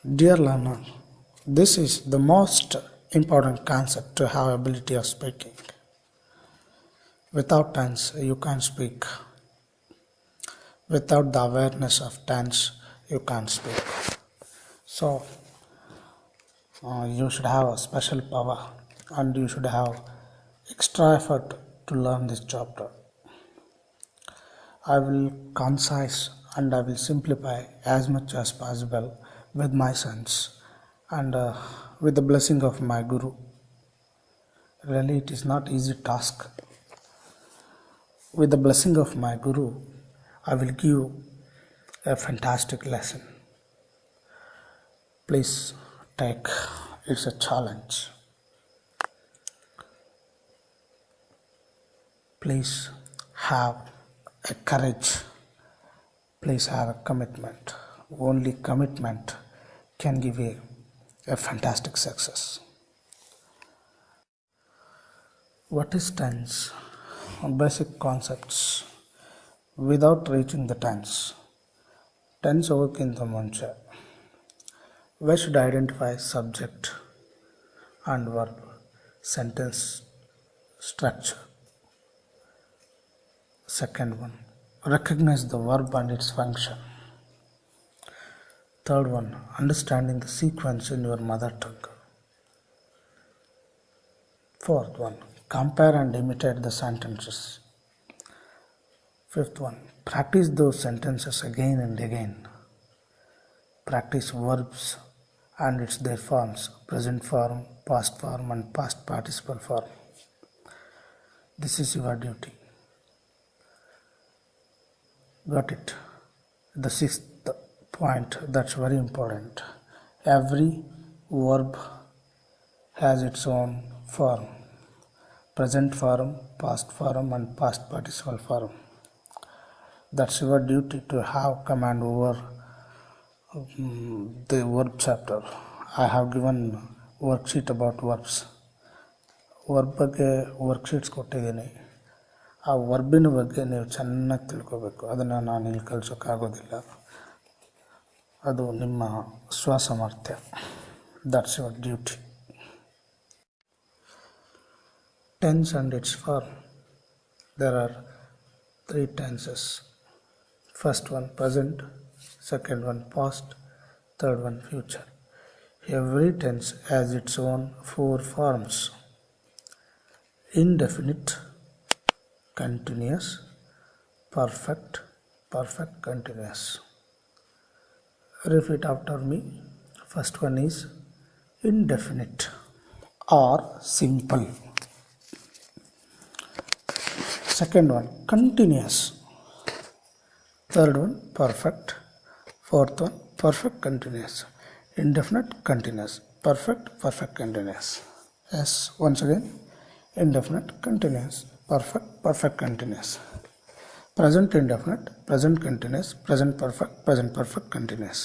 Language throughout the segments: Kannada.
Dear learner, this is the most important concept to have ability of speaking. Without tense, you can't speak. Without the awareness of tense, you can't speak. So, you should have a special power and you should have extra effort to learn this chapter. I will concise and I will simplify as much as possible with my sense and with the blessing of my guru. Really, it is not easy task. With the blessing of my guru, I will give a fantastic lesson. Please take, it's a challenge. Please have a courage. Please have a commitment. Only commitment can give a fantastic success. What is tense? Basic concepts. Without reaching the tense. Tense ಹೋಗೋಕ್ಕಿಂತ ಮುಂಚೆ we should identify subject and verb, sentence structure. Second one, recognize the verb and its function. Third one, understanding the sequence in your mother tongue. Fourth one, compare and imitate the sentences. Fifth one, practice those sentences again and again. Practice verbs and their forms, present form, past form and past participle form. This is your duty. Got it? The sixth point, that's very important. Every verb has its own form, present form, past form and past participle form. That's your duty to have command over the verb chapter. I have given worksheet about verbs. Verb ಬಗ್ಗೆ ವರ್ಕ್ಶೀಟ್ಸ್ ಕೊಟ್ಟಿದ್ದೀನಿ. ಆ ವರ್ಬಿನ ಬಗ್ಗೆ ನೀವು ಚೆನ್ನಾಗಿ ತಿಳ್ಕೋಬೇಕು. ಅದನ್ನು ನಾನು ಇಲ್ಲಿ ಕಲಿಸೋಕ್ಕಾಗೋದಿಲ್ಲ. ಅದು ನಿಮ್ಮ ಸ್ವಸಾಮರ್ಥ್ಯ. That's your duty. Tense and its form. There are 3 tenses. First one present, second one past, third one future. Every tense has its own 4 forms: indefinite, continuous, perfect, perfect continuous. Repeat after me. First one is indefinite or simple. Second one continuous. Third one perfect. Fourth one perfect continuous. Indefinite continuous. Perfect perfect continuous. Yes, once again, indefinite continuous, perfect perfect continuous. Present indefinite, present continuous, present perfect continuous.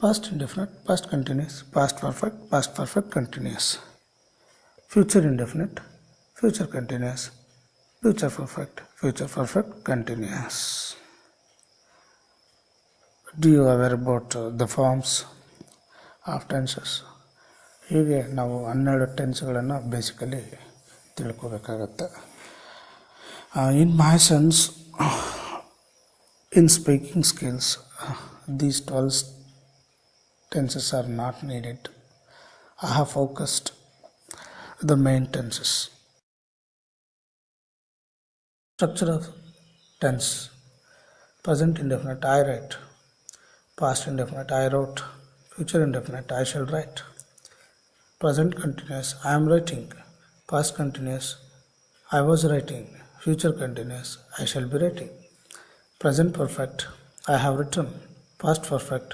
Past indefinite, past continuous, past perfect continuous. Future indefinite, future continuous, future perfect continuous. Do you aware about the forms of tenses? ಹೀಗೆ ನಾವು 12 ಟೆನ್ಸ್ಗಳನ್ನು ಬೇಸಿಕಲಿ ತಿಳ್ಕೋಬೇಕಾಗತ್ತೆ. In my sense, in speaking skills, these 12 tenses are not needed. I have focused the main tenses. Structure of tense. Present indefinite, I write. Past indefinite, I wrote. Future indefinite, I shall write. Present continuous, I am writing. Past continuous, I was writing. Future continuous, I shall be writing. Present perfect, I have written. Past perfect,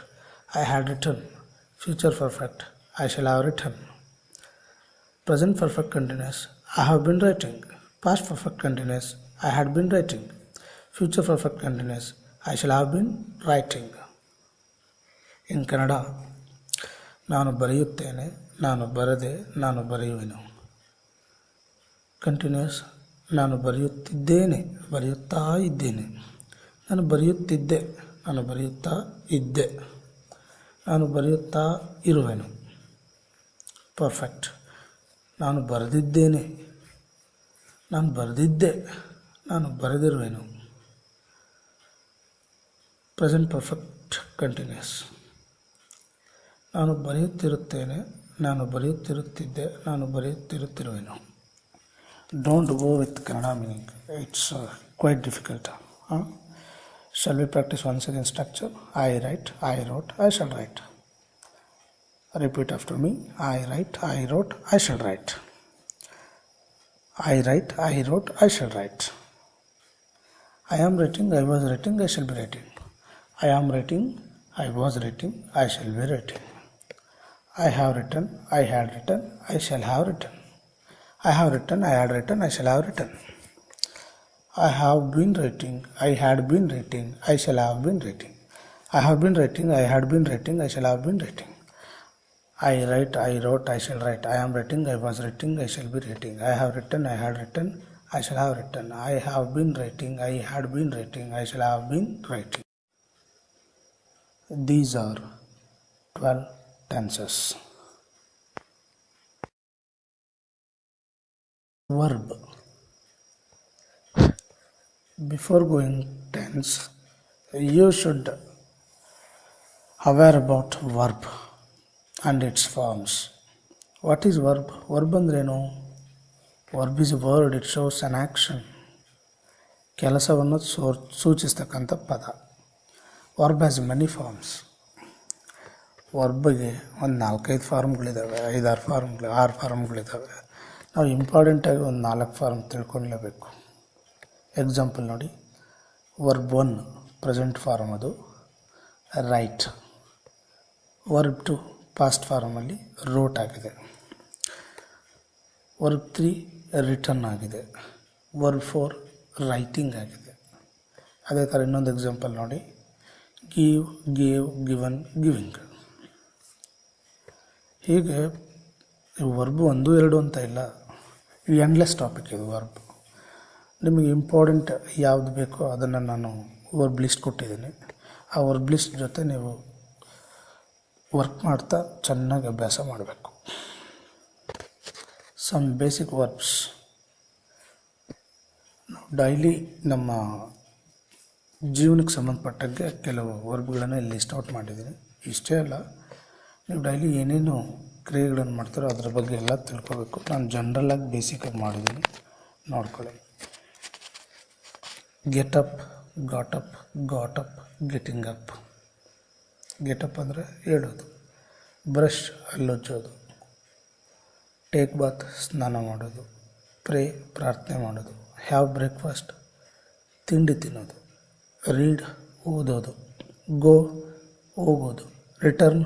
I had written. Future perfect, I shall have written. Present perfect continuous, I have been writing. Past perfect continuous, I had been writing. Future perfect continuous, I shall have been writing. In Kannada, ನಾನು ಬರೆಯುತ್ತೇನೆ, ನಾನು ಬರದೆ, ನಾನು ಬರೆಯುವೆನು. ಕಂಟಿನ್ಯೂಸ್, ನಾನು ಬರೆಯುತ್ತಿದ್ದೇನೆ, ಬರೆಯುತ್ತಾ ಇದ್ದೇನೆ. ನಾನು ಬರೆಯುತ್ತಿದ್ದೆ, ನಾನು ಬರೆಯುತ್ತಾ ಇದ್ದೆ. ನಾನು ಬರೆಯುತ್ತಾ ಇರುವೆನು. ಪರ್ಫೆಕ್ಟ್. ನಾನು ಬರೆದಿದ್ದೇನೆ. ನಾನು ಬರೆದಿದ್ದೆ. ನಾನು ಬರೆದಿರುವೆನು. Present perfect continuous. ನಾನು ಬರೆಯುತ್ತಿರುತ್ತೇನೆ. ನಾನು ಬರೆಯುತ್ತಿರುತ್ತಿದ್ದೆ. ನಾನು ಬರೆಯುತ್ತಿರುತ್ತಿರುವೆನು. Don't go with Kannada meaning. It's quite difficult. Shall we practice once again structure? I write, I wrote, I shall write. Repeat after me. I write, I wrote, I shall write. I write, I wrote, I shall write. I am writing, I was writing, I shall be writing. I am writing, I was writing, I shall be writing. I have written, I had written, I shall have written. I have written, I had written, I shall have written. I have been writing, I had been writing, I shall have been writing. I have been writing, I had been writing, I shall have been writing. I write, I wrote, I shall write. I am writing, I was writing, I shall be writing. I have written, I had written, I shall have written. I have been writing, I had been writing, I shall have been writing. These are 12 tenses. Verb. Before going tense, you should aware about verb and its forms. What is verb? Verb ಅಂದ್ರೇನು? Verb is a word. It shows an action. ಕೆಲಸವನ್ನು ಸೂಚಿಸ್ತಕ್ಕಂಥ ಪದ. Verb has many forms. ವರ್ಬ್ಗೆ ಒಂದು 4-5 ಫಾರ್ಮ್ಗಳಿದ್ದಾವೆ, 5-6 ಫಾರ್ಮ್ಗಳು, 6 ಫಾರ್ಮ್ಗಳಿದ್ದಾವೆ. ನಾವು ಇಂಪಾರ್ಟೆಂಟಾಗಿ ಒಂದು 4 ಫಾರ್ಮ್ ತಿಳ್ಕೊಳ್ಳೇಬೇಕು. ಎಕ್ಸಾಂಪಲ್ ನೋಡಿ. ವರ್ಬ್ 1 ಪ್ರೆಸೆಂಟ್ ಫಾರ್ಮ್, ಅದು ರೈಟ್. ವರ್ಬ್ 2 ಪಾಸ್ಟ್ ಫಾರ್ಮಲ್ಲಿ ರೋಟ್ ಆಗಿದೆ. ವರ್ಬ್ 3 ರಿಟರ್ನ್ ಆಗಿದೆ. ವರ್ಬ್ 4 ರೈಟಿಂಗ್ ಆಗಿದೆ. ಅದೇ ಥರ ಇನ್ನೊಂದು ಎಕ್ಸಾಂಪಲ್ ನೋಡಿ. Give, gave, given, giving. ಹೀಗೆ ವರ್ಬ್ 1, 2 ಅಂತ ಇಲ್ಲ. ಎಂಡ್ಲೆಸ್ ಟಾಪಿಕ್ ಇದು ವರ್ಬ್. ನಿಮಗೆ ಇಂಪಾರ್ಟೆಂಟ್ ಯಾವುದು ಬೇಕೋ ಅದನ್ನು ನಾನು ವರ್ಬ್ ಲಿಸ್ಟ್ ಕೊಟ್ಟಿದ್ದೀನಿ. ಆ ವರ್ಬ್ ಲಿಸ್ಟ್ ಜೊತೆ ನೀವು ವರ್ಕ್ ಮಾಡ್ತಾ ಚೆನ್ನಾಗಿ ಅಭ್ಯಾಸ ಮಾಡಬೇಕು. Some basic verbs. ಡೈಲಿ ನಮ್ಮ ಜೀವನಕ್ಕೆ ಸಂಬಂಧಪಟ್ಟಂಗೆ ಕೆಲವು ವರ್ಬ್ಗಳನ್ನು ಇಲ್ಲಿ ಲಿಸ್ಟ್ ಔಟ್ ಮಾಡಿದ್ದೀನಿ. ಇಷ್ಟೇ ಅಲ್ಲ, ನೀವು ಡೈಲಿ ಏನೇನು ಕ್ರಿಯೆಗಳನ್ನು ಮಾಡ್ತಾರೋ ಅದ್ರ ಬಗ್ಗೆ ಎಲ್ಲ ತಿಳ್ಕೋಬೇಕು. ನಾನು ಜನ್ರಲಾಗಿ ಬೇಸಿಕಾಗಿ ಮಾಡಿದ್ದೀನಿ, ನೋಡ್ಕೊಳ್ಳಿ. Get up, got up, got up, getting up. Getup ಅಂದರೆ ಹೇಳೋದು. ಬ್ರಷ್ ಹಲ್ಲುಜ್ಜೋದು. ಟೇಕ್ ಬಾತ್ ಸ್ನಾನ ಮಾಡೋದು. ಪ್ರೇ ಪ್ರಾರ್ಥನೆ ಮಾಡೋದು. ಹ್ಯಾವ್ ಬ್ರೇಕ್ಫಾಸ್ಟ್ ತಿಂಡಿ ತಿನ್ನೋದು. ರೀಡ್ ಓದೋದು. ಗೋ ಹೋಗೋದು. ರಿಟರ್ನ್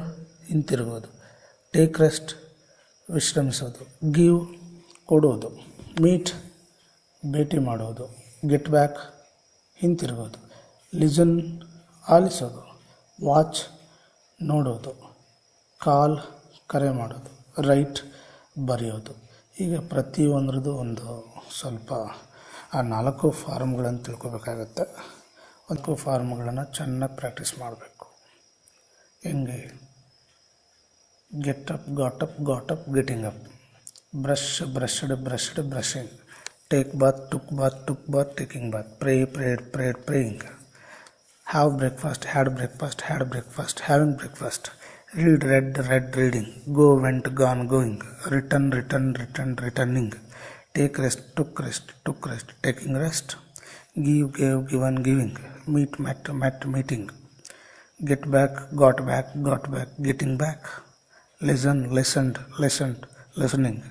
ಹಿಂತಿರುಗೋದು. ಟೇಕ್ ರೆಸ್ಟ್ ವಿಶ್ರಮಿಸೋದು. ಗಿವ್ ಕೊಡೋದು. ಮೀಟ್ ಭೇಟಿ ಮಾಡೋದು. ಗೆಟ್ ಬ್ಯಾಕ್ ಹಿಂತಿರುಗೋದು. ಲಿಸನ್ ಆಲಿಸೋದು. ವಾಚ್ ನೋಡೋದು. ಕಾಲ್ ಕರೆ ಮಾಡೋದು. ರೈಟ್ ಬರೆಯೋದು. ಹೀಗೆ ಪ್ರತಿಯೊಂದ್ರದ್ದು ಒಂದು ಸ್ವಲ್ಪ ಆ 4 ಫಾರ್ಮ್ಗಳನ್ನು ತಿಳ್ಕೊಬೇಕಾಗತ್ತೆ. 4 ಫಾರ್ಮ್ಗಳನ್ನು ಚೆನ್ನಾಗಿ ಪ್ರಾಕ್ಟೀಸ್ ಮಾಡಬೇಕು. ಹೆಂಗೆ? Get up, got up, got up, getting up. Brush, brushed, brushed, brushing. Take bath, took bath, took bath, taking bath. Pray, prayed, prayed, praying. Have breakfast, had breakfast, had breakfast, having breakfast. Read, read, read, reading. Go, went, gone, going. Return, return, return, returning. Take rest, took rest, took rest, taking rest. Give, gave, given, giving. Meet, met, met, meeting. Get back, got back, getting back. Listen, listened, listened, listening.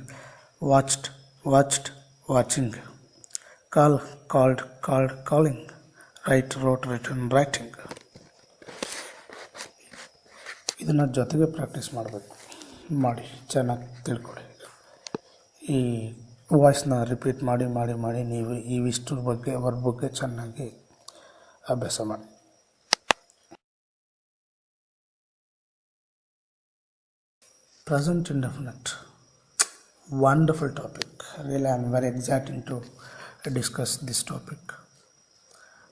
Watched, watched, watching. Call, called, called, calling. Write, wrote, written, writing. ಇದನ್ನು ಜೊತೆಗೆ ಪ್ರಾಕ್ಟೀಸ್ ಮಾಡಬೇಕು. ಮಾಡಿ ಚೆನ್ನಾಗಿ ತಿಳ್ಕೊಳ್ಳಿ. ಈ ವಾಯ್ಸ್ನ ರಿಪೀಟ್ ಮಾಡಿ ಮಾಡಿ ಮಾಡಿ ನೀವು ಇವಿಷ್ಟರ ಬಗ್ಗೆ ವರ್ಬ್ ಬಗ್ಗೆ ಚೆನ್ನಾಗಿ ಅಭ್ಯಾಸ ಮಾಡಿ. Present indefinite. Wonderful topic. Really, I am very excited to discuss this topic.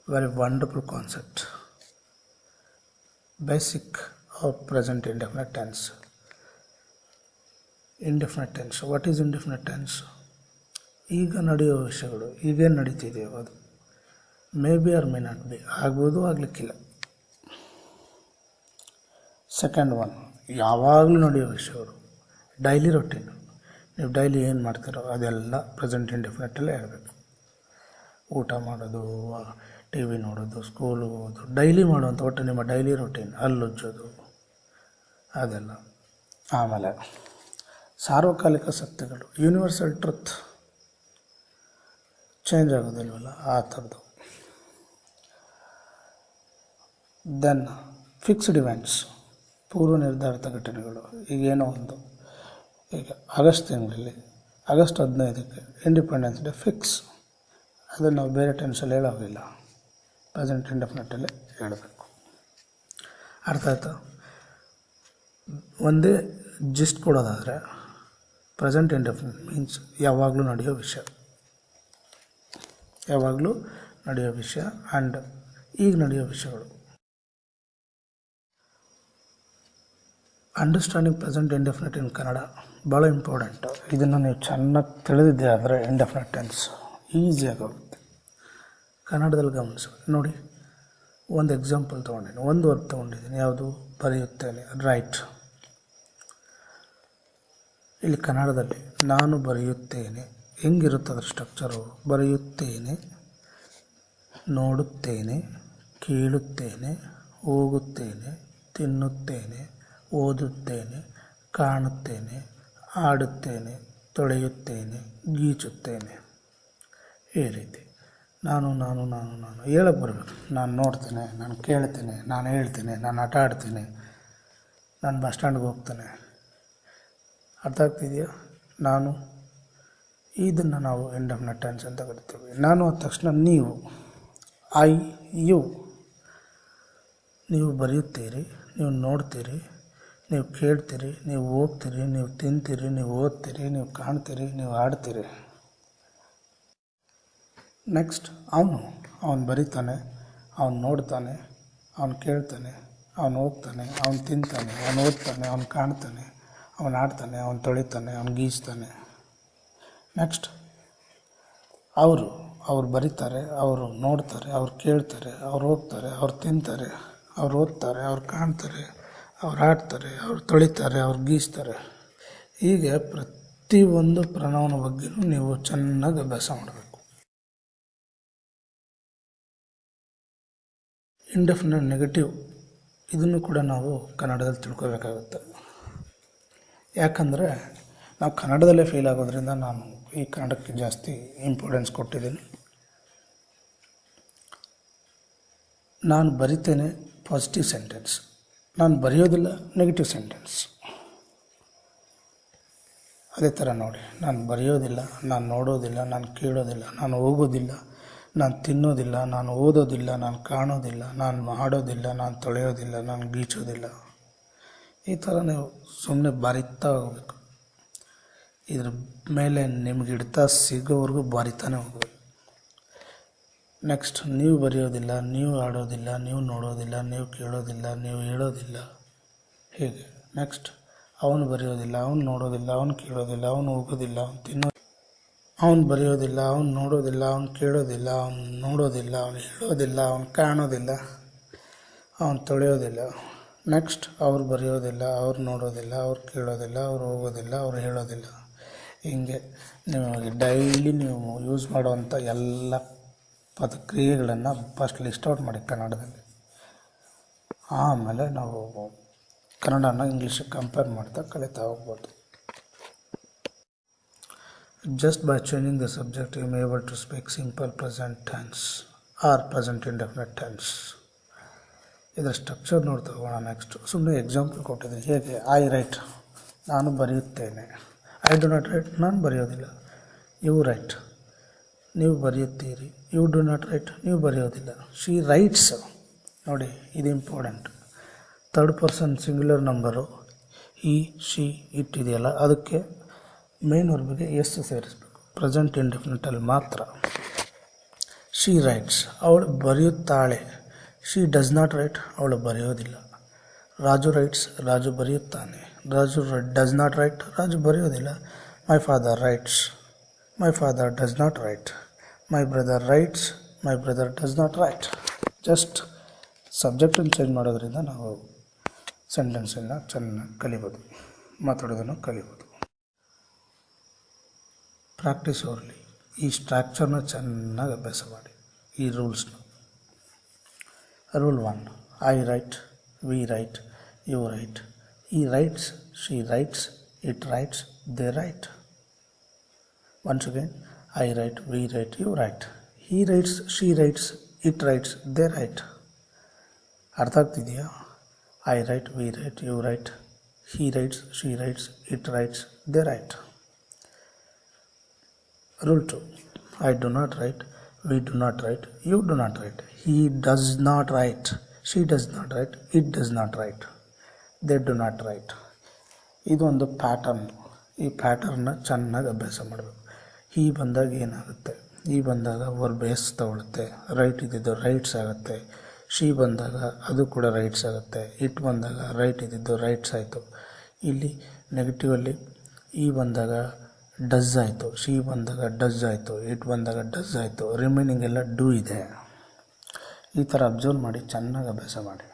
Very wonderful concept. Basic of present indefinite tense. Indefinite tense. What is indefinite tense? ಈಗ ನಡೆಯೋ ವಿಷಯಗಳು ಈಗೇನು ನಡೀತಿದೆಯೋ ಅದು may be or may not be, ಆಗ್ಬೋದು ಆಗಲಿಕ್ಕಿಲ್ಲ. ಸೆಕೆಂಡ್ ಒನ್, ಯಾವಾಗಲೂ ನಡೆಯೋ ವಿಷಯಗಳು ಡೈಲಿ ರೊಟೀನ್. ನೀವು ಡೈಲಿ ಏನು ಮಾಡ್ತೀರೋ ಅದೆಲ್ಲ ಪ್ರೆಸೆಂಟ್ ಇಂಡೆಫಿನೆಟಲ್ಲೇ ಹೇಳಬೇಕು. ಊಟ ಮಾಡೋದು, ಟಿ ವಿ ನೋಡೋದು, ಸ್ಕೂಲ್ ಹೋಗೋದು, ಡೈಲಿ ಮಾಡುವಂಥ ಒಟ್ಟು ನಿಮ್ಮ ಡೈಲಿ ರೊಟೀನ್, ಹಲ್ಲುಜ್ಜೋದು ಅದೆಲ್ಲ. ಆಮೇಲೆ ಸಾರ್ವಕಾಲಿಕ ಸತ್ಯಗಳು, ಯೂನಿವರ್ಸಲ್ ಟ್ರುತ್, ಚೇಂಜ್ ಆಗೋದಿಲ್ವಲ್ಲ ಆ ಥರದ್ದು. ದೆನ್ ಫಿಕ್ಸ್ಡ್ ಇವೆಂಟ್ಸ್, ಪೂರ್ವ ನಿರ್ಧಾರಿತ ಘಟನೆಗಳು. ಈಗೇನೋ ಒಂದು, ಈಗ ಆಗಸ್ಟ್ ತಿಂಗಳಲ್ಲಿ ಆಗಸ್ಟ್ 15ಕ್ಕೆ ಇಂಡಿಪೆಂಡೆನ್ಸ್ ಡೇ ಫಿಕ್ಸ್, ಅದನ್ನು ನಾವು ಬೇರೆ ಟೆನ್ಸಲ್ಲಿ ಹೇಳೋಗಿಲ್ಲ, ಪ್ರೆಸೆಂಟ್ ಇಂಡೆಫಿನೆಟಲ್ಲೇ ಹೇಳಬೇಕು. ಅರ್ಥ ಆಯ್ತಾ? ಒಂದೇ ಜಿಸ್ಟ್ ಕೊಡೋದಾದರೆ ಪ್ರೆಸೆಂಟ್ ಇಂಡೆಫಿನೆಟ್ ಮೀನ್ಸ್ ಯಾವಾಗಲೂ ನಡೆಯೋ ವಿಷಯ, ಯಾವಾಗಲೂ ನಡೆಯೋ ವಿಷಯ ಆ್ಯಂಡ್ ಈಗ ನಡೆಯೋ ವಿಷಯಗಳು. ಅಂಡರ್ಸ್ಟ್ಯಾಂಡಿಂಗ್ ಪ್ರೆಸೆಂಟ್ ಇಂಡೆಫಿನೆಟ್ ಇನ್ ಕನ್ನಡ ಭಾಳ ಇಂಪಾರ್ಟೆಂಟ್. ಇದನ್ನು ನೀವು ಚೆನ್ನಾಗಿ ತಿಳಿದಿದ್ದೆ ಆದರೆ ಇಂಡೆಫಿನೆಟ್ ಟೆನ್ಸ್ ಈಸಿಯಾಗಿ ಹೋಗುತ್ತೆ. ಕನ್ನಡದಲ್ಲಿ ಗಮನಿಸಿ ನೋಡಿ, ಒಂದು ಎಕ್ಸಾಂಪಲ್ ತೊಗೊಂಡಿದ್ದೀನಿ, ಒಂದು ವರ್ಕ್ ತೊಗೊಂಡಿದ್ದೀನಿ. ಯಾವುದು? ಬರೆಯುತ್ತೇನೆ, ರೈಟ್. ಇಲ್ಲಿ ಕನ್ನಡದಲ್ಲಿ ನಾನು ಬರೆಯುತ್ತೇನೆ ಹೆಂಗಿರುತ್ತದ್ರ ಸ್ಟ್ರಕ್ಚರು? ಬರೆಯುತ್ತೇನೆ, ನೋಡುತ್ತೇನೆ, ಕೇಳುತ್ತೇನೆ, ಹೋಗುತ್ತೇನೆ, ತಿನ್ನುತ್ತೇನೆ, ಓದುತ್ತೇನೆ, ಕಾಣುತ್ತೇನೆ, ಆಡುತ್ತೇನೆ, ತೊಳೆಯುತ್ತೇನೆ, ಗೀಚುತ್ತೇನೆ. ಈ ರೀತಿ ನಾನು ನಾನು ನಾನು ನಾನು ಹೇಳಕ್ಕೆ ಬರಬೇಕು. ನಾನು ನೋಡ್ತೇನೆ, ನಾನು ಕೇಳ್ತೇನೆ, ನಾನು ಹೇಳ್ತೇನೆ, ನಾನು ಆಟ ಆಡ್ತೀನಿ, ನಾನು ಬಸ್ ಸ್ಟ್ಯಾಂಡ್ಗೆ ಹೋಗ್ತೇನೆ. ಅರ್ಥ ಆಗ್ತಿದೆಯಾ? ನಾನು, ಇದನ್ನು ನಾವು ಇಂಡೆಫಿನೆಟ್ ಟೆನ್ಸ್ ಅಂತ ಕರಿತೀವಿ. ನಾನು ಆದ ತಕ್ಷಣ ನೀವು, ಐ, ಯು. ನೀವು ಬರೆಯುತ್ತೀರಿ, ನೀವು ನೋಡ್ತೀರಿ, ನೀವು ಕೇಳ್ತೀರಿ, ನೀವು ಹೋಗ್ತೀರಿ, ನೀವು ತಿಂತೀರಿ, ನೀವು ಓದ್ತೀರಿ, ನೀವು ಕಾಣ್ತೀರಿ, ನೀವು ಆಡ್ತೀರಿ. ನೆಕ್ಸ್ಟ್ ಅವನು ಬರೀತಾನೆ, ಅವನು ನೋಡ್ತಾನೆ, ಅವನು ಕೇಳ್ತಾನೆ, ಅವನು ಹೋಗ್ತಾನೆ, ಅವನು ತಿಂತಾನೆ, ಅವನು ಓದ್ತಾನೆ, ಅವನು ಕಾಣ್ತಾನೆ, ಅವನು ಆಡ್ತಾನೆ, ಅವನು ತೊಳಿತಾನೆ, ಅವನು ಗೀಚ್ತಾನೆ. ನೆಕ್ಸ್ಟ್ ಅವ್ರು ಬರೀತಾರೆ, ಅವರು ನೋಡ್ತಾರೆ, ಅವ್ರು ಕೇಳ್ತಾರೆ, ಅವ್ರು ಹೋಗ್ತಾರೆ, ಅವ್ರು ತಿಂತಾರೆ, ಅವ್ರು ಓದ್ತಾರೆ, ಅವ್ರು ಕಾಣ್ತಾರೆ, ಅವ್ರು ಆಡ್ತಾರೆ, ಅವ್ರು ತೊಳಿತಾರೆ, ಅವ್ರು ಗೀಚ್ತಾರೆ. ಹೀಗೆ ಪ್ರತಿಯೊಂದು ಪ್ರಣವನ ಬಗ್ಗೆಯೂ ನೀವು ಚೆನ್ನಾಗಿ ಅಭ್ಯಾಸ ಮಾಡಬೇಕು. ಇಂಡೆಫಿನೆಟ್ ನೆಗೆಟಿವ್, ಇದನ್ನು ಕೂಡ ನಾವು ಕನ್ನಡದಲ್ಲಿ ತಿಳ್ಕೋಬೇಕಾಗುತ್ತೆ. ಯಾಕಂದರೆ ನಾವು ಕನ್ನಡದಲ್ಲೇ ಫೀಲ್ ಆಗೋದ್ರಿಂದ ನಾನು ಈ ಕನ್ನಡಕ್ಕೆ ಜಾಸ್ತಿ ಇಂಪಾರ್ಟೆನ್ಸ್ ಕೊಟ್ಟಿದ್ದೀನಿ. ನಾನು ಬರಿತೇನೆ ಪಾಸಿಟಿವ್ ಸೆಂಟೆನ್ಸ್, ನಾನು ಬರೆಯೋದಿಲ್ಲ ನೆಗೆಟಿವ್ ಸೆಂಟೆನ್ಸ್. ಅದೇ ಥರ ನೋಡಿ, ನಾನು ಬರೆಯೋದಿಲ್ಲ, ನಾನು ನೋಡೋದಿಲ್ಲ, ನಾನು ಕೇಳೋದಿಲ್ಲ, ನಾನು ಹೋಗೋದಿಲ್ಲ, ನಾನು ತಿನ್ನೋದಿಲ್ಲ, ನಾನು ಓದೋದಿಲ್ಲ, ನಾನು ಕಾಣೋದಿಲ್ಲ, ನಾನು ಆಡೋದಿಲ್ಲ, ನಾನು ತೊಳೆಯೋದಿಲ್ಲ, ನಾನು ಗೀಚೋದಿಲ್ಲ. ಈ ಥರ ನೀವು ಸುಮ್ಮನೆ ಬರಿತಾ ಹೋಗಬೇಕು. ಇದ್ರ ಮೇಲೆ ನಿಮ್ಗೆ ಹಿಡ್ತಾ ಸಿಗೋವರೆಗೂ ಬರಿತಾನೆ ಹೋಗಬೇಕು. ನೆಕ್ಸ್ಟ್, ನೀವು ಬರೆಯೋದಿಲ್ಲ, ನೀವು ಆಡೋದಿಲ್ಲ, ನೀವು ನೋಡೋದಿಲ್ಲ, ನೀವು ಕೇಳೋದಿಲ್ಲ, ನೀವು ಹೇಳೋದಿಲ್ಲ, ಹೀಗೆ. ನೆಕ್ಸ್ಟ್, ಅವನು ಬರೆಯೋದಿಲ್ಲ, ಅವನು ನೋಡೋದಿಲ್ಲ, ಅವನು ಕೇಳೋದಿಲ್ಲ, ಅವನು ಹೋಗೋದಿಲ್ಲ, ಅವನು ತಿನ್ನೋ, ಅವನು ಬರೆಯೋದಿಲ್ಲ, ಅವನು ನೋಡೋದಿಲ್ಲ, ಅವನು ಕೇಳೋದಿಲ್ಲ, ಅವನು ನೋಡೋದಿಲ್ಲ, ಅವನು ಹೇಳೋದಿಲ್ಲ, ಅವನು ಕಾಣೋದಿಲ್ಲ, ಅವನು ತೊಳೆಯೋದಿಲ್ಲ. ನೆಕ್ಸ್ಟ್, ಅವ್ರು ಬರೆಯೋದಿಲ್ಲ, ಅವ್ರು ನೋಡೋದಿಲ್ಲ, ಅವ್ರು ಕೇಳೋದಿಲ್ಲ, ಅವ್ರು ಹೋಗೋದಿಲ್ಲ, ಅವ್ರು ಹೇಳೋದಿಲ್ಲ. ಹೀಗೆ ನಿಮಗೆ ಡೈಲಿ ನೀವು ಯೂಸ್ ಮಾಡುವಂಥ ಎಲ್ಲ ಪದಕ್ರಿಯೆಗಳನ್ನು ಫಸ್ಟ್ ಲಿಸ್ಟ್ ಔಟ್ ಮಾಡಿ ಕನ್ನಡದಲ್ಲಿ. ಆಮೇಲೆ ನಾವು ಕನ್ನಡನ ಇಂಗ್ಲೀಷಿಗೆ ಕಂಪೇರ್ ಮಾಡ್ತಾ ಕಲಿತಾ ಹೋಗ್ಬೋದು. Just by changing the subject, you may be able to speak simple present tense or present indefinite tense. ಇದರ ಸ್ಟ್ರಕ್ಚರ್ ನೋಡ್ತಾ ಹೋಗೋಣ. ನೆಕ್ಸ್ಟ್, ಸುಮ್ಮನೆ ಎಕ್ಸಾಂಪಲ್ ಕೊಟ್ಟಿದ್ದೀನಿ. ಹೇಗೆ? ಐ ರೈಟ್, ನಾನು ಬರೆಯುತ್ತೇನೆ. ಐ ಡು ನಾಟ್ ರೈಟ್, ನಾನು ಬರೆಯೋದಿಲ್ಲ. ಯು ರೈಟ್, ನೀವು ಬರೆಯುತ್ತೀರಿ. ಯು ಡು ನಾಟ್ ರೈಟ್, ನೀವು ಬರೆಯೋದಿಲ್ಲ. ಶಿ ರೈಟ್ಸ್, ನೋಡಿ ಇದು important. Third person singular number ಈ, ಶಿ, ಇಟ್ ಇದೆಯಲ್ಲ, ಅದಕ್ಕೆ ಮೇನ್ ವರ್ಬಿಗೆ ಎಸ್ ಸೇರಿಸಬೇಕು. ಪ್ರೆಸೆಂಟ್ ಇಂಡೆಫಿನೆಟಲ್ಲಿ ಮಾತ್ರ. ಶಿ ರೈಟ್ಸ್, ಅವಳು ಬರೆಯುತ್ತಾಳೆ. ಶಿ ಡಸ್ ನಾಟ್ ರೈಟ್, ಅವಳು ಬರೆಯೋದಿಲ್ಲ. ರಾಜು ರೈಟ್ಸ್, ರಾಜು ಬರೆಯುತ್ತಾನೆ. Raju does not write, Raju ಬರೆಯೋದಿಲ್ಲ. My father writes, my father does not write. My brother writes, my brother does not write. Just ಸಬ್ಜೆಕ್ಟನ್ನು ಚೇಂಜ್ ಮಾಡೋದ್ರಿಂದ ನಾವು ಸೆಂಟೆನ್ಸನ್ನು ಚೆನ್ನಾಗಿ ಕಲಿಬೋದು, ಮಾತಾಡೋದನ್ನು ಕಲಿಬೋದು. Practice only. ಈ ಸ್ಟ್ರಕ್ಚರ್ನ ಚೆನ್ನಾಗಿ ಅಭ್ಯಾಸ ಮಾಡಿ, ಈ ರೂಲ್ಸ್ನ. Rule 1, I write, we write, you write, he writes, she writes, it writes, they write. Once again, I write, we write, you write. He writes, she writes, it writes, they write. ಅರ್ಥ ಆಗ್ತಿದೆಯಾ? I write, we write, you write, he writes, she writes, it writes, they write. Rule 2, I do not write, we do not write, you do not write. He does not write, she does not write, it does not write, they do not write. ಇದು ಒಂದು ಪ್ಯಾಟರ್ನ್. ಈ ಪ್ಯಾಟರ್ನ್ನ ಚೆನ್ನಾಗಿ ಅಭ್ಯಾಸ ಮಾಡಬೇಕು. ಈ ಬಂದಾಗ ಏನಾಗುತ್ತೆ, ಈ ಬಂದಾಗ ವರ್ಬ್ ಎಸ್ ತಗೊಳುತ್ತೆ, ರೈಟ್ ಇದ್ದಿದ್ದು ರೈಟ್ಸ್ ಆಗುತ್ತೆ. ಶಿ ಬಂದಾಗ ಅದು ಕೂಡ ರೈಟ್ಸ್ ಆಗುತ್ತೆ. ಇಟ್ ಬಂದಾಗ ರೈಟ್ ಇದ್ದಿದ್ದು ರೈಟ್ಸ್ ಆಯಿತು. ಇಲ್ಲಿ ನೆಗೆಟಿವಲ್ಲಿ ಈ ಬಂದಾಗ ಡಸ್ ಆಯಿತು, ಶಿ ಬಂದಾಗ ಡಸ್ ಆಯಿತು, ಇಟ್ ಬಂದಾಗ ಡಸ್ ಆಯಿತು. ರಿಮೈನಿಂಗ್ ಎಲ್ಲ ಡೂ ಇದೆ. ಈ ಥರ ಅಬ್ಸರ್ವ್ ಮಾಡಿ ಚೆನ್ನಾಗಿ ಅಭ್ಯಾಸ ಮಾಡಿ.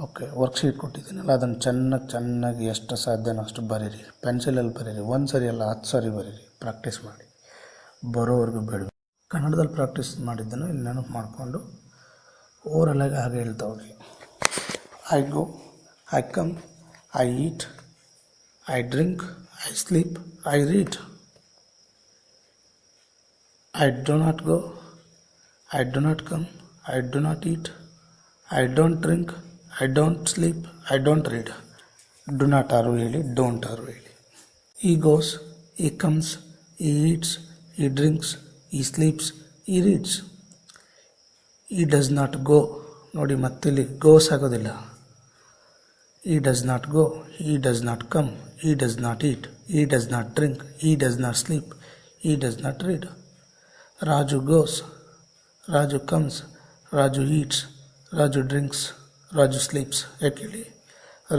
ಓಕೆ, ವರ್ಕ್ಶೀಟ್ ಕೊಟ್ಟಿದ್ದೀನಲ್ಲ, ಅದನ್ನು ಚೆನ್ನಾಗಿ ಎಷ್ಟು ಸಾಧ್ಯನೋ ಅಷ್ಟು ಬರೀರಿ. ಪೆನ್ಸಿಲಲ್ಲಿ ಬರೀರಿ, ಒಂದು ಸರಿ ಅಲ್ಲ 10 ಸಾರಿ ಬರೀರಿ. ಪ್ರಾಕ್ಟೀಸ್ ಮಾಡಿ, ಬರೋವರೆಗೂ ಬೇಡ. ಕನ್ನಡದಲ್ಲಿ ಪ್ರಾಕ್ಟೀಸ್ ಮಾಡಿದ್ದನ್ನು ಇಲ್ಲಿ ನೆನಪು ಮಾಡಿಕೊಂಡು ಓರಲಾಗಿ ಹಾಗೆ ಹೇಳ್ತಾ ಹೋಗಿ. I go, I come, I eat, I drink, I sleep, I read. I do not go, I do not come, I do not eat, I don't drink, I don't sleep, I don't read. Do not ಆರು ಹೇಳಿ, don't ಆರು ಹೇಳಿ. He goes, he comes, he eats, he drinks, he sleeps, he reads. He does not go. ನೋಡಿ ಮತ್ತಿಲ್ಲಿ ಗೋಸ್ ಆಗೋದಿಲ್ಲ. He does not go, he does not come, he does not eat, he does not drink, he does not sleep, he does not read. Raju goes, Raju comes, Raju eats, Raju drinks, Raju sleeps. Actually,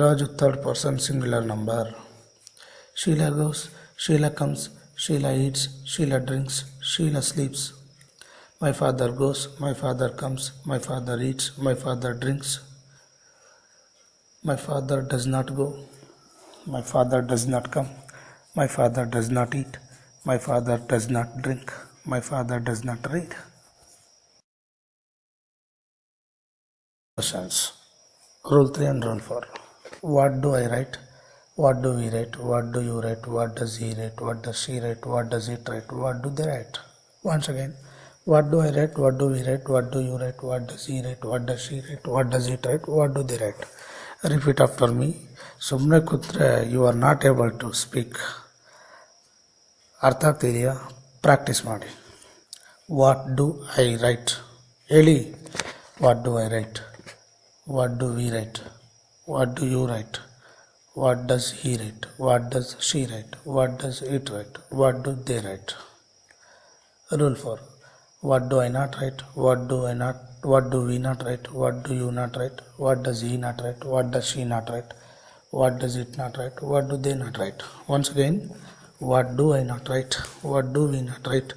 Raju third person singular number. Sheila goes, Sheila comes, Sheila eats, Sheila drinks, Sheila sleeps. My father goes, my father comes, my father eats, my father drinks. My father does not go, my father does not come, my father does not eat, my father does not drink, my father does not read. Questions. Rule 3 and Rule 4. What do I write? What do we write? What do you write? What does he write? What does she write? What does it write? What do they write? Once again. What do I write? What do we write? What do you write? What does he write? What does she write? What does it write? What do they write? Repeat after me. ಸುಮ್ಮನೆ ಕೂತ್ರೆ you are not able to speak. ಅರ್ಥ ಆಗ್ತಿದೆಯಾ? ಪ್ರಾಕ್ಟೀಸ್ ಮಾಡಿ. What do I write? ಹೇಳಿ. What do I write? What do we write? What do you write? What does he write? What does she write? What does it write? What do they write? Rule 4. What do I not write? What do we not write? What do you not write? What does he not write? What does she not write? What does it not write? What do they not write? Once again, what do I not write? What do we not write?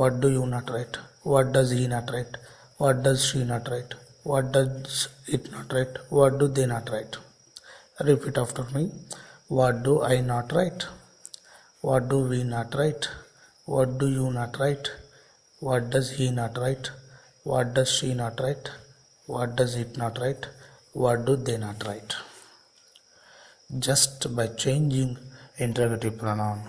What do you not write? What does he not write? What does she not write? What does it not write? What do they not write? Repeat after me. What do I not write? What do we not write? What do you not write? What does he not write? What does she not write? What does it not write? What do they not write? Just by changing interrogative pronoun,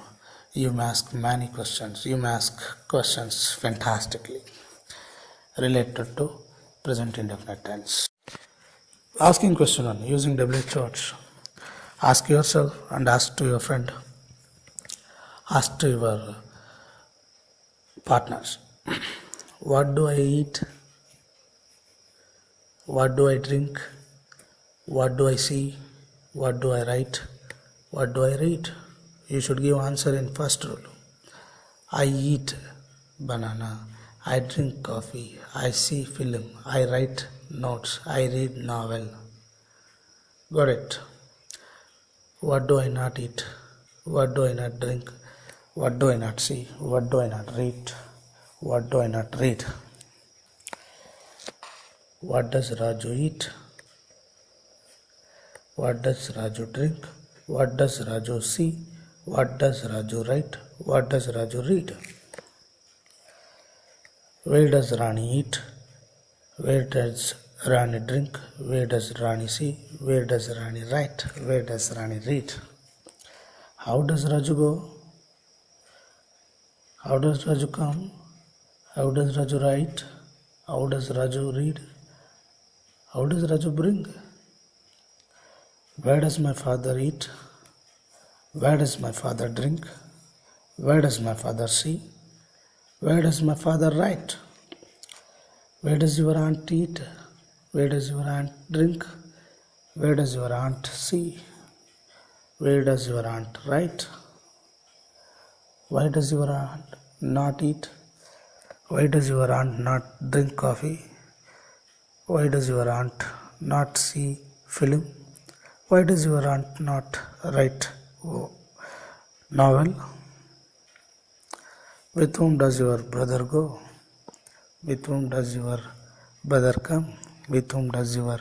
you may ask many questions. You may ask questions fantastically related to present indefinite tense. Asking question 1 using WH. Ask yourself and ask to your friend. Ask to your partners. What do I eat? What do I drink? What do I see? What do I write? What do I read? You should give answer in first rule. I eat banana. I drink coffee. I see film. I write notes. I read novel. Got it. What do I not eat? What do I not drink? What do I not see? What do I not read? What do I not read? What does Raju eat? What does Raju drink? What does Raju see? What does Raju write? What does Raju read? Where does Rani eat? Where does Rani drink? Where does Rani see? Where does Rani write? Where does Rani read? How does Raju go? How does Raju come? How does Raju write? How does Raju read? How does Raju bring? Where does my father eat? Where does my father drink? Where does my father see? Where does my father write? Where does your aunt eat? Where does your aunt drink? Where does your aunt see? Where does your aunt write? Why does your aunt not eat? Why does your aunt not drink coffee? Why does your aunt not see film? Why does your aunt not write novel? With whom does your brother go? With whom does your brother come? With whom does your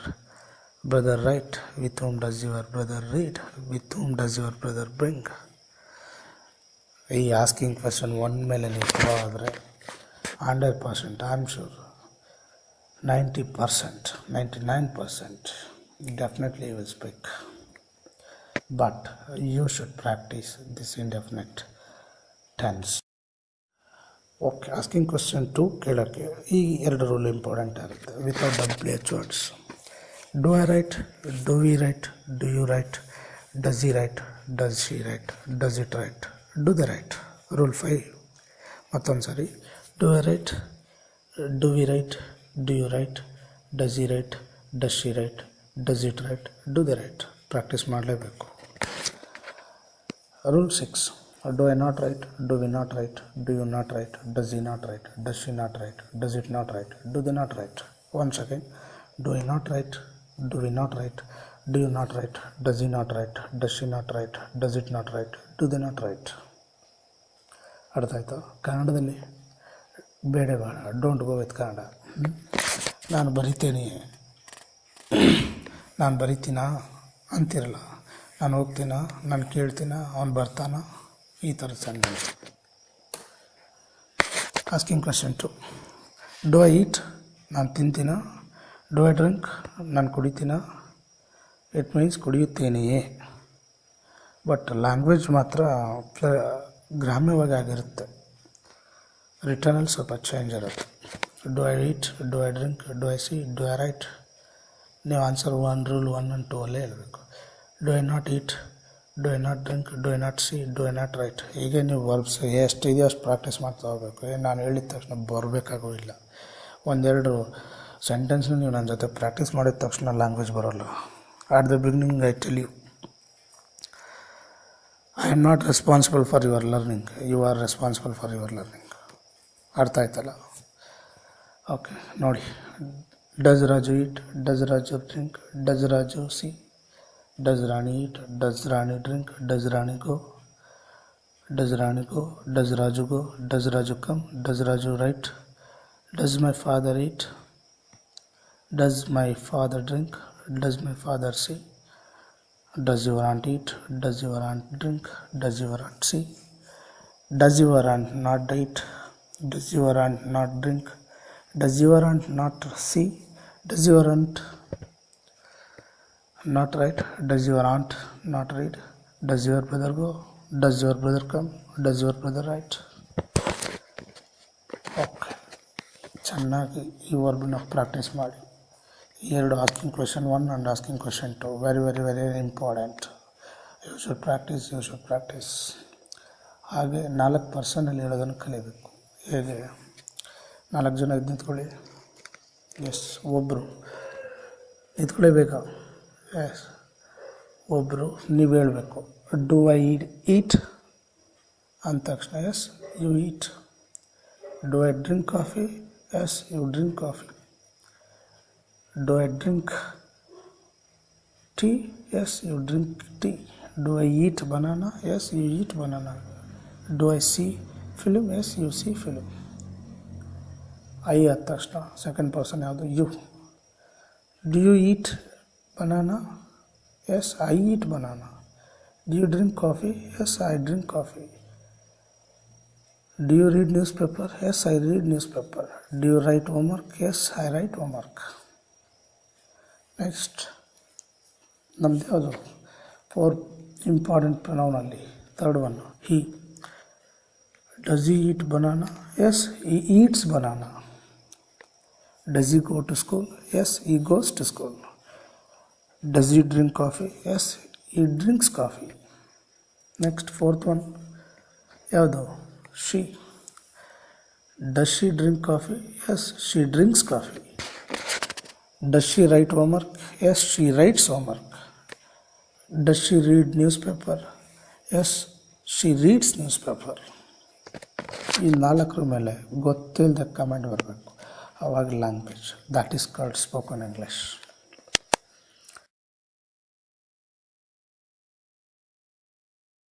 brother write? With whom does your brother read? With whom does your brother bring? ಈ ಆಸ್ಕಿಂಗ್ ಕ್ವೆಶನ್ ಒನ್ ಮೇಲೆ ನೀವು ಫಾಲೋ ಆದರೆ 100%, I am sure 90%, 99% definitely you will speak. But you should practice this indefinite tense. Okay, asking question 2 ಕೇಳೋಕ್ಕೆ ಈ ಎರಡು ರೂಲ್ ಇಂಪಾರ್ಟೆಂಟ್ ಆಗುತ್ತೆ without WH words. Do I write? Do we write? Do you write? Does he write? Does she write? Does it write? Do they write? Rule 5 ಮತ್ತೊಂದು ಸಾರಿ. Do I write? Do we write? Do you write? Does he write? Does she write? Does it write? Do they write? Practice ಮಾಡಲೇಬೇಕು. Rule 6. Do I not write? Do we not write? Do you not write? Does he not write? Does she not write? Does it not write? Do they not write? Once again. Do I not write? Do we not write? Do you not write? Does he not write? Does she not write? Does it not write? Do they not write? ಅರ್ಥ ಆಯಿತು? ಕನ್ನಡದಲ್ಲಿ ಬೇಡ ಡೋಂಟ್ ಗೋ ವಿತ್ ಕನ್ನಡ. ನಾನು ಬರಿತೀನಿ, ನಾನು ಬರಿತೀನಾ ಅಂತಿರಲ್ಲ. ನಾನು ಹೋಗ್ತೀನ, ನಾನು ಕೇಳ್ತೀನ, ಅವನು ಬರ್ತಾನ, ಈ ಥರದ ಸೆಂಟೆನ್ಸ್. Asking question 2. Do I eat? ನಾನು ತಿಂತೀನ. Do I drink? ನಾನು ಕುಡಿತೀನ. ಇಟ್ ಮೀನ್ಸ್ ಕುಡಿಯುತ್ತೇನೆಯೇ. ಬಟ್ ಲ್ಯಾಂಗ್ವೇಜ್ ಮಾತ್ರ ಗ್ರಾಮ್ಯವಾಗಿ ಆಗಿರುತ್ತೆ. ರಿಟರ್ನಲ್ಲಿ ಸ್ವಲ್ಪ ಚೇಂಜ್ ಇರುತ್ತೆ. Do I eat? Do I drink? Do I see? Do I write? ನೀವು ಆನ್ಸರ್ 1 ರೂಲ್ 1 and 2 ಅಲ್ಲೇ ಹೇಳಬೇಕು. Do I not eat? Do I not drink? Do I not see? Do I not write? ಹೀಗೆ ನೀವು ವರ್ಬ್ಸ್ ಎಷ್ಟಿದೆಯೋ ಅಷ್ಟು ಪ್ರಾಕ್ಟೀಸ್ ಮಾಡ್ತಾ ಹೋಗಬೇಕು. ನಾನು ಹೇಳಿದ ತಕ್ಷಣ ಬರಬೇಕಾಗೂ ಇಲ್ಲ. ಒಂದೆರಡು ಸೆಂಟೆನ್ಸ್ನ ನೀವು ನನ್ನ ಜೊತೆ ಪ್ರಾಕ್ಟೀಸ್ ಮಾಡಿದ ತಕ್ಷಣ ಲ್ಯಾಂಗ್ವೇಜ್ ಬರೋಲ್ಲ. At the beginning I tell you, I am not responsible for your learning, you are responsible for your learning. ಅರ್ಥ ಆಯ್ತಲ್ಲ? ಓಕೆ, ನೋಡಿ. Does Raju eat? Does Raju drink? Does Raju see? Does Rani eat? Does Rani drink? Does Rani go? Does Rani go? Does Raju go? Does Raju come? Does Raju write? Does my father eat? Does my father drink? Does my father see? Does your aunt eat? Does your aunt drink? Does your aunt see? Does your aunt not eat? Does your aunt not drink? Does your aunt not see? Does your aunt not write? Does your aunt not read? Does your brother go? Does your brother come? Does your brother write? Okay, ಚೆನ್ನಾಗಿ ಈ ವರ್ಬನ್ನ ಪ್ರಾಕ್ಟೀಸ್ ಮಾಡಿ. ಈ ಎರಡು asking question 1 and asking question 2 very very very important. You should practice, you should practice. ಹಾಗೆ 4 ಪರ್ಸನಲ್ಲಿ ಹೇಳೋದನ್ನು ಕಲಿಬೇಕು. ಹೇಗೆ? 4 ಜನ ಎದ್ದು ನಿಂತ್ಕೊಳ್ಳಿ. ಎಸ್, ಒಬ್ಬರು ನಿಂತ್ಕೊಳ್ಳೇಬೇಕಾ? ಎಸ್, ಒಬ್ಬರು ನೀವು ಹೇಳಬೇಕು. ಡೂ ಐ ಈಟ್ ಅಂದ ತಕ್ಷಣ yes you eat. Do I drink coffee? Yes you drink coffee. Do I drink tea? Yes, you drink tea. Do I eat banana? Yes, you eat banana. Do I see film? Yes, you see film. I ಆದ ತಕ್ಷಣ ಸೆಕೆಂಡ್ ಪರ್ಸನ್ ಯಾವುದು? You. Do you eat banana? Yes, I eat banana. Do you drink coffee? Yes, I drink coffee. Do you read newspaper? Yes, I read newspaper. Do you write homework? Yes, I write homework. Next, ನಮ್ದು ಯಾವುದು? 4 ಇಂಪಾರ್ಟೆಂಟ್ ಪ್ರೊನೌನಲ್ಲಿ third one, he. Does he eat banana? Yes, he eats banana. Does he go to school? Yes, he goes to school. Does he drink coffee? Yes, he drinks coffee. Next, fourth one ಯಾವುದು? She. Does she drink coffee? Yes, she drinks coffee. Does she write homework? Yes, she writes homework. Does she read newspaper? Yes, she reads newspaper. ಈ 4 ಮೇಲೆ ಗೊತ್ತಿಲ್ಲದೆ ಕಮೆಂಟ್ ಬರಬೇಕು, ಅವಾಗ language. That is called spoken English.